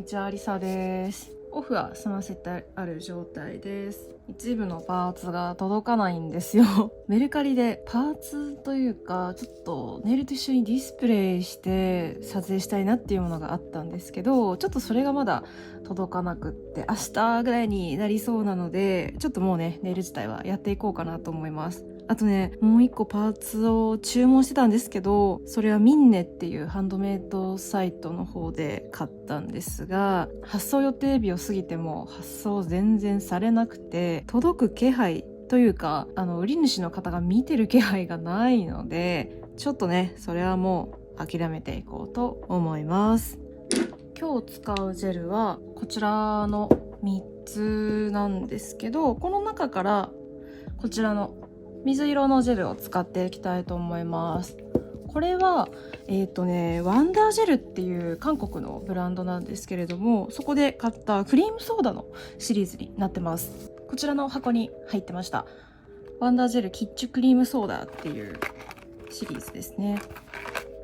ちは、りさです。オフは済ませてある状態です。一部のパーツが届かないんですよ。メルカリでパーツというか、ちょっとネイルと一緒にディスプレイして撮影したいなっていうものがあったんですけど、ちょっとそれがまだ届かなくって、明日ぐらいになりそうなので、ちょっともうね、ネイル自体はやっていこうかなと思います。あとね、もう一個パーツを注文してたんですけど、それはミンネっていうハンドメイドサイトの方で買ったんですが、発送予定日を過ぎても発送全然されなくて、届く気配というか、売り主の方が見てる気配がないので、ちょっとね、それはもう諦めていこうと思います。今日使うジェルはこちらの3つなんですけど、この中からこちらの水色のジェルを使っていきたいと思います。これはワンダージェルっていう韓国のブランドなんですけれども、そこで買ったクリームソーダのシリーズになってます。こちらの箱に入ってました。ワンダージェルキッチュクリームソーダっていうシリーズですね。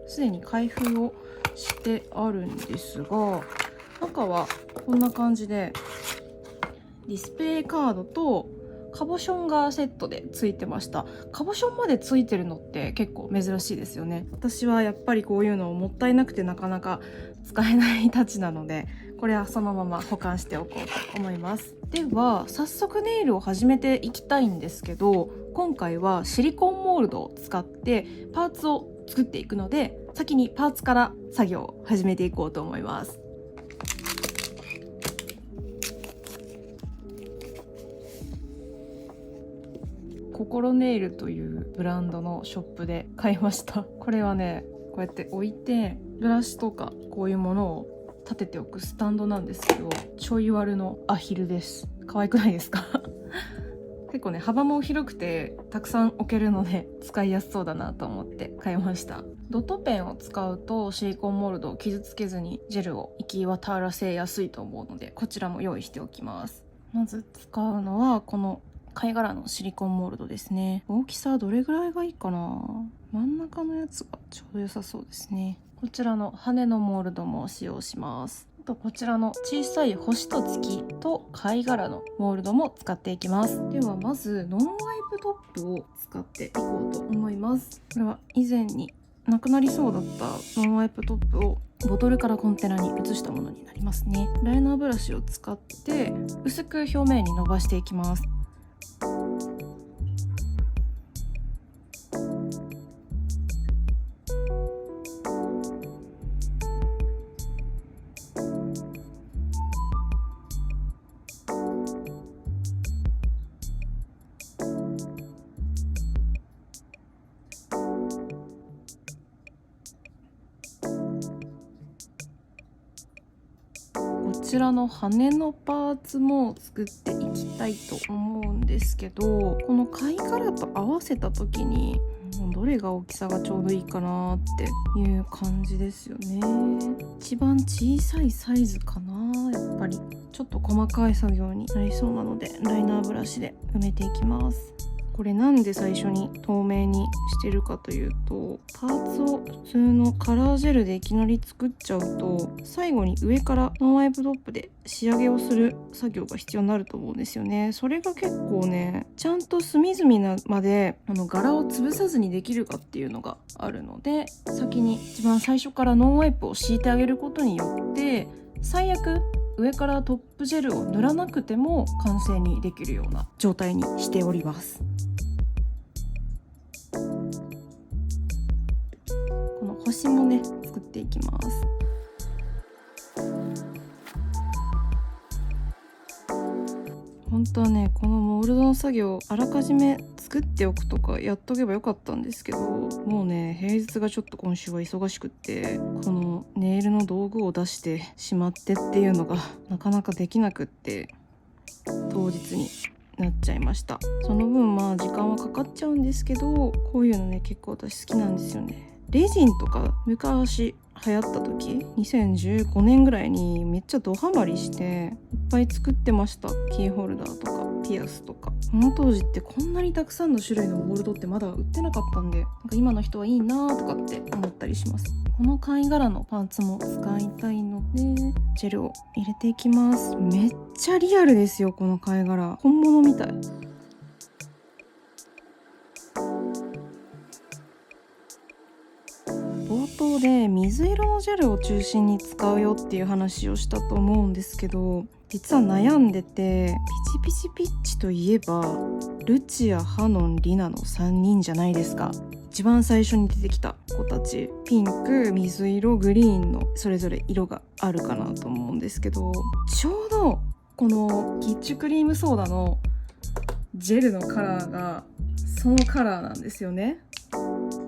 すでに開封をしてあるんですが、中はこんな感じでディスプレイカードとカボションがセットでついてました。カボションまでついてるのって結構珍しいですよね。私はやっぱりこういうのもったいなくてなかなか使えないたちなので、これはそのまま保管しておこうと思います。では早速ネイルを始めていきたいんですけど、今回はシリコンモールドを使ってパーツを作っていくので、先にパーツから作業を始めていこうと思います。ココロネイルというブランドのショップで買いました。これはね、こうやって置いてブラシとかこういうものを立てておくスタンドなんですけど、ちょいワルのアヒルです。可愛くないですか？結構ね、幅も広くてたくさん置けるので使いやすそうだなと思って買いました。ドットペンを使うとシリコンモールドを傷つけずにジェルを行き渡らせやすいと思うので、こちらも用意しておきます。まず使うのはこの貝殻のシリコンモールドですね。大きさどれぐらいがいいかな。真ん中のやつがちょうど良さそうですね。こちらの羽のモールドも使用します。あとこちらの小さい星と月と貝殻のモールドも使っていきます。ではまずノンワイプトップを使っていこうと思います。これは以前になくなりそうだったノンワイプトップをボトルからコンテナに移したものになりますね。ライナーブラシを使って薄く表面に伸ばしていきます。こちらの羽のパーツも作っていきたいと思うんですけど、この貝殻と合わせた時にどれが大きさがちょうどいいかなっていう感じですよね。一番小さいサイズかな。やっぱりちょっと細かい作業になりそうなので、ライナーブラシで埋めていきます。これなんで最初に透明にしてるかというと、パーツを普通のカラージェルでいきなり作っちゃうと、最後に上からノンワイプトップで仕上げをする作業が必要になると思うんですよね。それが結構ね、ちゃんと隅々なまで柄を潰さずにできるかっていうのがあるので、先に一番最初からノンワイプを敷いてあげることによって、最悪上からトップジェルを塗らなくても完成にできるような状態にしております。この星もね、作っていきます。本当はね、このモールドの作業あらかじめ作っておくとかやっとけばよかったんですけど、もうね、平日がちょっと今週は忙しくって、このネイルの道具を出してしまってっていうのがなかなかできなくって、当日になっちゃいました。その分まあ時間はかかっちゃうんですけど、こういうのね、結構私好きなんですよね。レジンとか昔流行った時2015年ぐらいにめっちゃドハマりしていっぱい作ってました。キーホルダーとかピアスとか。この当時ってこんなにたくさんの種類のゴールドってまだ売ってなかったんで、なんか今の人はいいなとかって思ったりします。この貝殻のパーツも使いたいのでジェルを入れていきます。めっちゃリアルですよ、この貝殻。本物みたい。冒頭で水色のジェルを中心に使うよっていう話をしたと思うんですけど、実は悩んでて、ピチピチピッチといえばルチア、ハノン、リナの3人じゃないですか。一番最初に出てきた子たち、ピンク、水色、グリーンのそれぞれ色があるかなと思うんですけど、ちょうどこのキッチュクリームソーダのジェルのカラーがそのカラーなんですよね。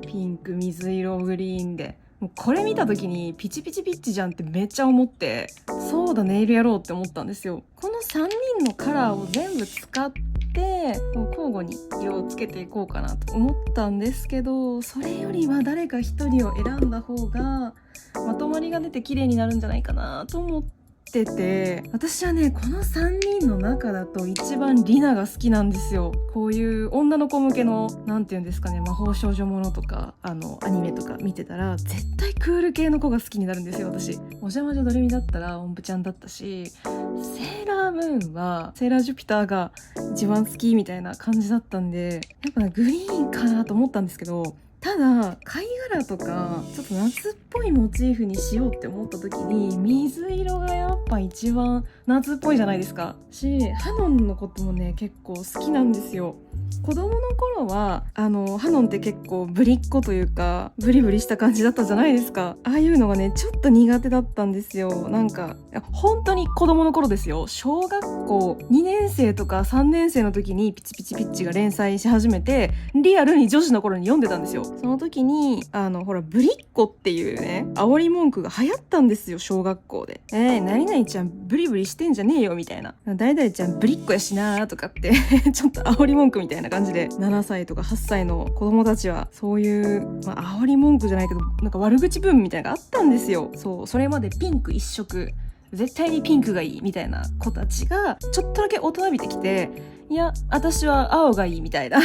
ピンク、水色、グリーンで、もうこれ見た時にピチピチピッチじゃんってめっちゃ思って、そうだネイルやろうって思ったんですよ。この3人のカラーを全部使って交互に色をつけていこうかなと思ったんですけど、それよりは誰か一人を選んだ方がまとまりが出て綺麗になるんじゃないかなと思ってて、私はねこの3人の中だと一番リナが好きなんですよ。こういう女の子向けのなんていうんですかね、魔法少女ものとかアニメとか見てたら絶対クール系の子が好きになるんですよ。私おじゃまじょドレミだったら音符ちゃんだったし、セーラームーンはセーラージュピターが一番好きみたいな感じだったんで、やっぱグリーンかなと思ったんですけど、ただ貝殻とかちょっと夏っぽいモチーフにしようって思った時に水色がやっぱ一番夏っぽいじゃないですか。ハノンのこともね結構好きなんですよ。子供の頃はハノンって結構ぶりっ子というかブリブリした感じだったじゃないですか。ああいうのがねちょっと苦手だったんですよ。なんか本当に子供の頃ですよ。小学校2年生とか3年生の時にピチピチピッチが連載し始めて、リアルに女子の頃に読んでたんですよ。その時にほらぶりっ子っていうね煽り文句が流行ったんですよ、小学校で。何々ちゃんブリブリしてんじゃねえよみたいな、誰々ちゃんぶりっ子やしなーとかってちょっと煽り文句みたいな感じで、7歳とか8歳の子供たちはそういう、煽り文句じゃないけどなんか悪口文みたいなのがあったんですよ。それまでピンク一色、絶対にピンクがいいみたいな子たちがちょっとだけ大人びてきて、いや私は青がいいみたいな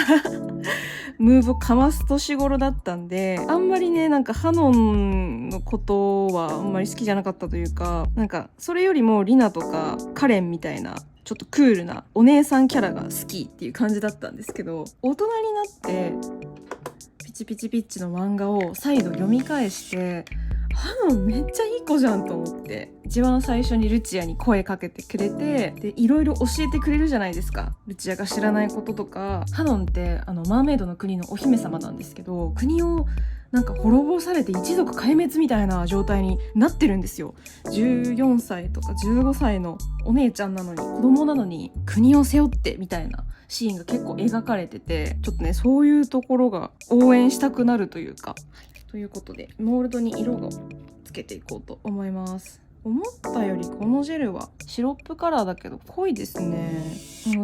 ムーブをかます年頃だったんで、あんまりねなんかハノンのことはあんまり好きじゃなかったというか、なんかそれよりもリナとかカレンみたいなちょっとクールなお姉さんキャラが好きっていう感じだったんですけど、大人になってピチピチピッチの漫画を再度読み返して、ハノンめっちゃいい子じゃんと思って、一番最初にルチアに声かけてくれて、でいろいろ教えてくれるじゃないですか。ルチアが知らないこととか。ハノンってマーメイドの国のお姫様なんですけど、国をなんか滅ぼされて一族壊滅みたいな状態になってるんですよ。14歳とか15歳のお姉ちゃんなのに、子供なのに国を背負ってみたいなシーンが結構描かれてて、ちょっとねそういうところが応援したくなるというか、ということでモールドに色をつけていこうと思います。思ったよりこのジェルはシロップカラーだけど濃いですね。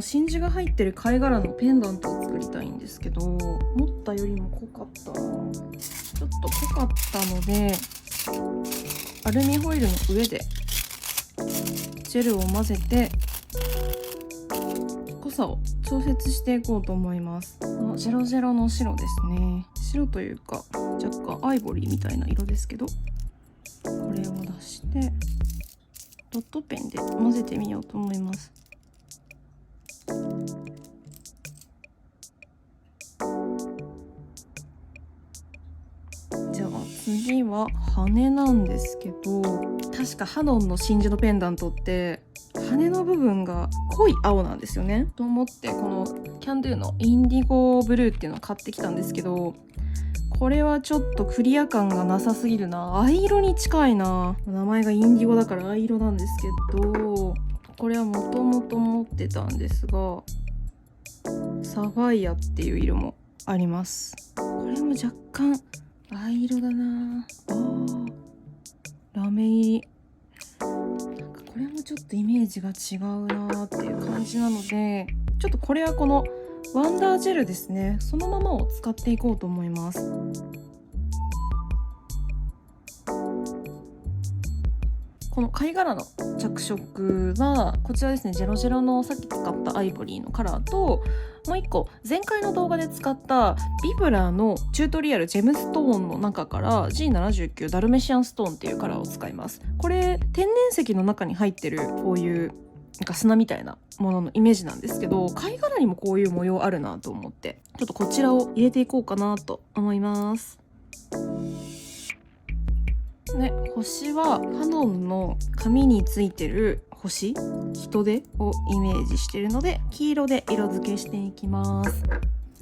真珠が入ってる貝殻のペンダントを作りたいんですけど、思ったよりも濃かったな。ちょっと濃かったのでアルミホイルの上でジェルを混ぜて濃さを調節していこうと思います。ジェロジェロの白ですね。白というか若干アイボリーみたいな色ですけど、これを出してドットペンで混ぜてみようと思います。じゃあ次は羽なんですけど、確かハノンの真珠のペンダントって羽の部分が濃い青なんですよね。と思ってこのキャンドゥのインディゴブルーっていうのを買ってきたんですけど、これはちょっとクリア感がなさすぎるな。藍色に近いな。名前がインディゴだから藍色なんですけど、これはもともと持ってたんですが、サファイアっていう色もあります。これも若干藍色だな。ラメ入り。なんかこれもちょっとイメージが違うなっていう感じなので、ちょっとこれはこのワンダージェルですね、そのままを使っていこうと思います。この貝殻の着色はこちらですね、00のさっき使ったアイボリーのカラーと、もう一個前回の動画で使ったビブラのチュートリアルジェムストーンの中から G79 ダルメシアンストーンっていうカラーを使います。これ天然石の中に入ってるこういうなんか砂みたいなもののイメージなんですけど、貝殻にもこういう模様あるなと思って、ちょっとこちらを入れていこうかなと思います。ね、星はハノンの紙についてる星、人手をイメージしてるので黄色で色付けしていきます。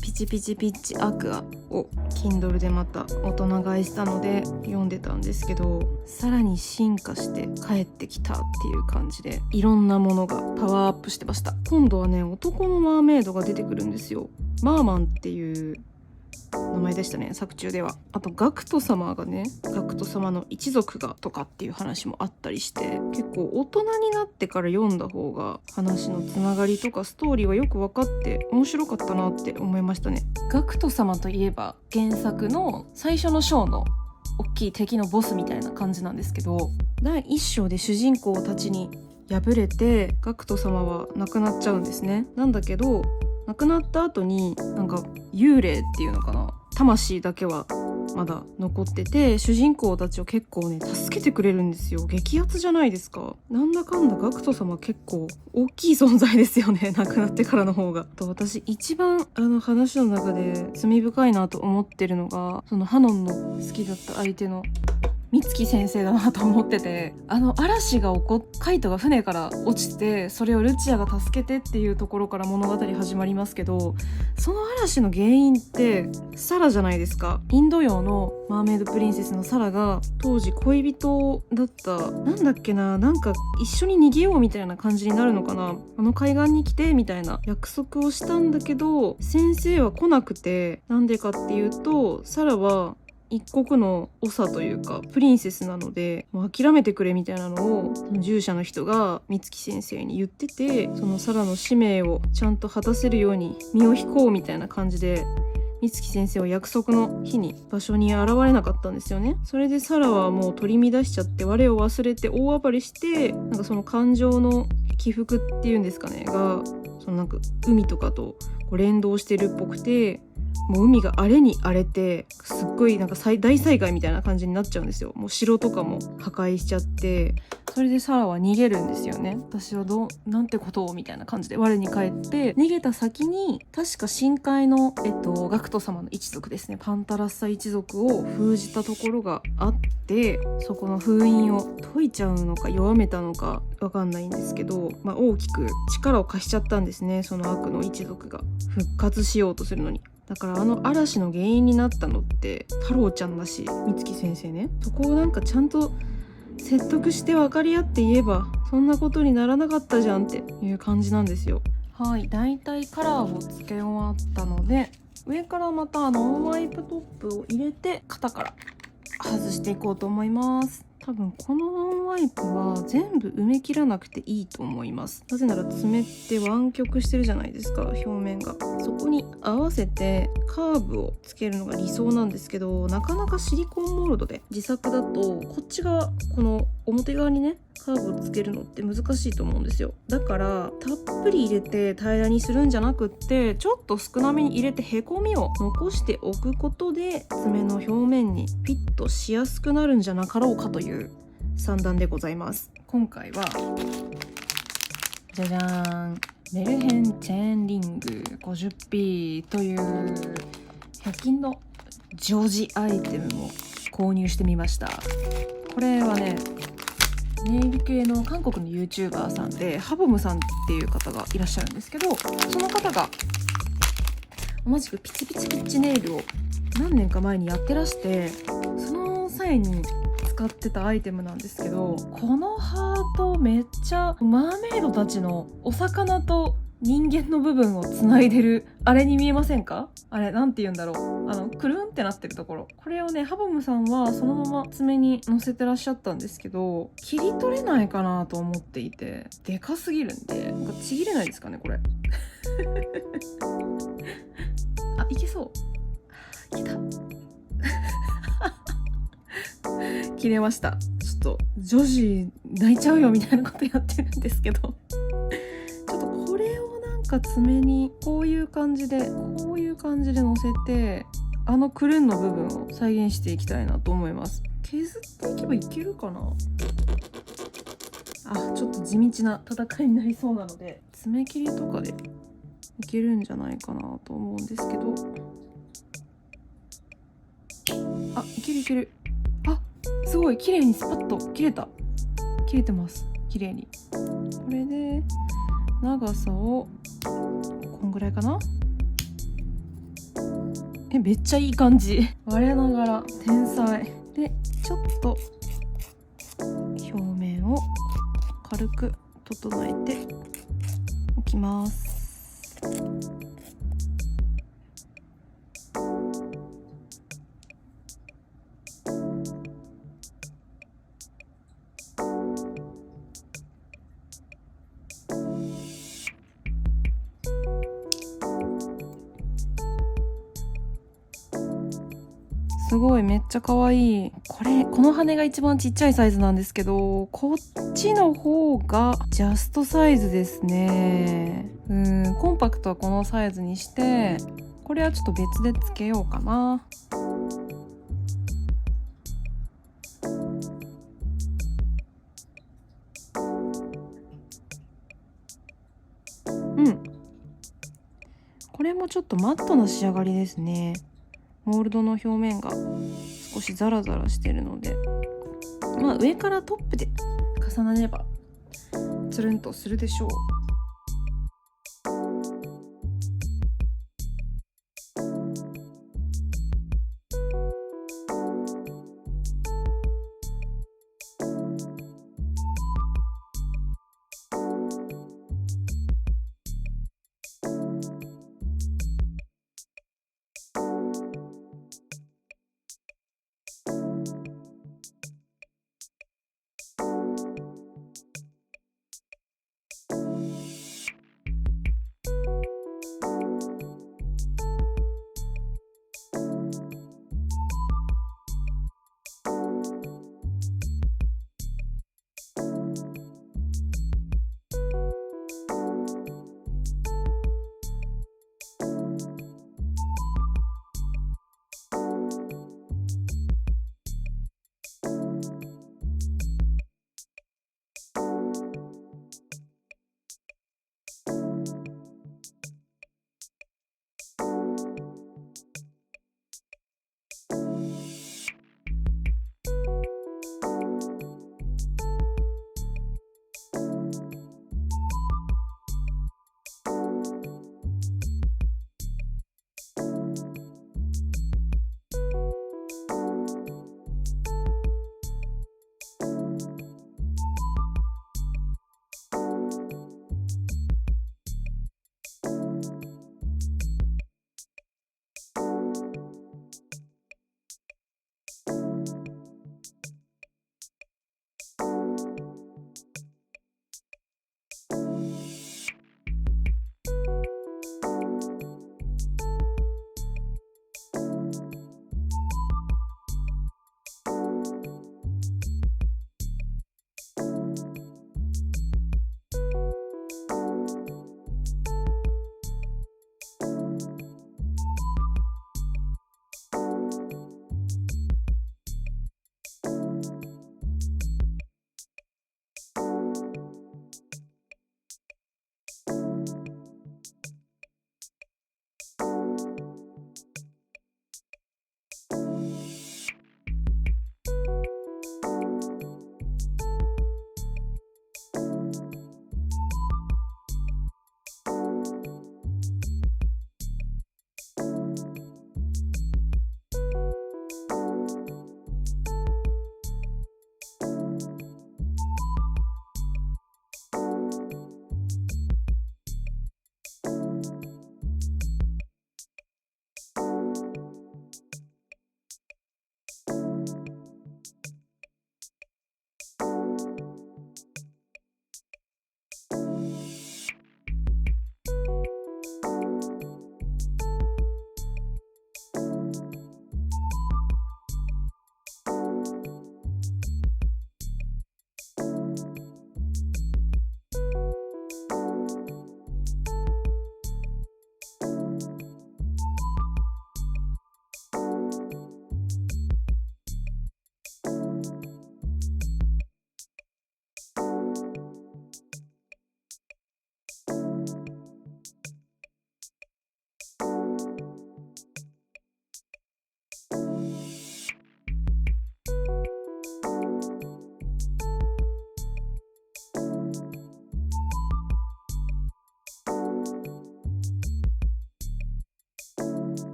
ピチピチピッチアクアを Kindle でまた大人買いしたので読んでたんですけど、さらに進化して帰ってきたっていう感じで、いろんなものがパワーアップしてました。今度はね、男のマーメイドが出てくるんですよ。マーマンっていう名前でしたね、作中では。あとガクト様がね、ガクト様の一族がとかっていう話もあったりして、結構大人になってから読んだ方が話のつながりとかストーリーはよく分かって面白かったなって思いましたね。ガクト様といえば原作の最初の章の大きい敵のボスみたいな感じなんですけど、第1章で主人公たちに敗れてガクト様は亡くなっちゃうんですね。なんだけど亡くなった後になんか幽霊っていうのかな、魂だけはまだ残ってて、主人公たちを結構ね助けてくれるんですよ。激アツじゃないですか。なんだかんだガクト様結構大きい存在ですよね、亡くなってからの方が。と私一番話の中で罪深いなと思ってるのが、そのハノンの好きだった相手の美月先生だなと思ってて、嵐がカイトが船から落ちて、それをルチアが助けてっていうところから物語始まりますけど、その嵐の原因ってサラじゃないですか。インド洋のマーメイドプリンセスのサラが当時恋人だった、なんだっけな、なんか一緒に逃げようみたいな感じになるのかな、海岸に来てみたいな約束をしたんだけど先生は来なくて、なんでかっていうとサラは一国の長というかプリンセスなのでもう諦めてくれみたいなのをその従者の人が美月先生に言ってて、そのサラの使命をちゃんと果たせるように身を引こうみたいな感じで美月先生は約束の日に場所に現れなかったんですよね。それでサラはもう取り乱しちゃって我を忘れて大暴れして、なんかその感情の起伏っていうんですかねが、そのなんか海とかとこう連動してるっぽくて、もう海が荒れに荒れてすっごいなんか大災害みたいな感じになっちゃうんですよ。もう城とかも破壊しちゃって、それでサラは逃げるんですよね。私はなんてことをみたいな感じで我に返って逃げた先に、確か深海のガクト様の一族ですね、パンタラッサ一族を封じたところがあって、そこの封印を解いちゃうのか弱めたのかわかんないんですけど、大きく力を貸しちゃったんですね、その悪の一族が復活しようとするのに。だから嵐の原因になったのって太郎ちゃんだし、美月先生ね、そこをなんかちゃんと説得して分かり合って言えばそんなことにならなかったじゃんっていう感じなんですよ。はい、だいたいカラーをつけ終わったので、上からまたノンワイプトップを入れて型から外していこうと思います。多分このノンワイプは全部埋め切らなくていいと思います。なぜなら爪って湾曲してるじゃないですか、表面が。そこに合わせてカーブをつけるのが理想なんですけど、なかなかシリコンモールドで自作だとこっち側、この表側にねカーブをつけるのって難しいと思うんですよ。だからたっぷり入れて平らにするんじゃなくって、ちょっと少なめに入れてへこみを残しておくことで爪の表面にフィットしやすくなるんじゃなかろうかという算段でございます。今回はじゃじゃーん、メルヘンチェーンリング 50p という100均の常時アイテムも購入してみました。これはね、ネイル系の韓国の YouTuber さんでハボムさんっていう方がいらっしゃるんですけど、その方が同じくピチピチピッチネイルを何年か前にやってらして、その際に使ってたアイテムなんですけど、このハートめっちゃマーメイドたちのお魚と人間の部分をつないでるあれに見えませんか？あれなんて言うんだろう、くるんってなってるところ、これをねハボムさんはそのまま爪に乗せてらっしゃったんですけど、切り取れないかなと思っていて、でかすぎるんでなんかちぎれないですかねこれあ、いけそう、いけた切れました。ちょっと女子泣いちゃうよみたいなことやってるんですけどちょっとこれをなんか爪にこういう感じで乗せて、あのクルンの部分を再現していきたいなと思います。削っていけばいけるかな。ちょっと地道な戦いになりそうなので爪切りとかでいけるんじゃないかなと思うんですけど、いけるいける。すごい綺麗にスパッと切れてます。綺麗に。これで長さをこんぐらいかな。めっちゃいい感じ。我ながら天才で、ちょっと表面を軽く整えておきます。すごいめっちゃ可愛い。この羽が一番ちっちゃいサイズなんですけど、こっちの方がジャストサイズですね。コンパクトはこのサイズにして、これはちょっと別でつけようかな。これもちょっとマットな仕上がりですね。モールドの表面が少しザラザラしてるので、上からトップで重ねればつるんとするでしょう。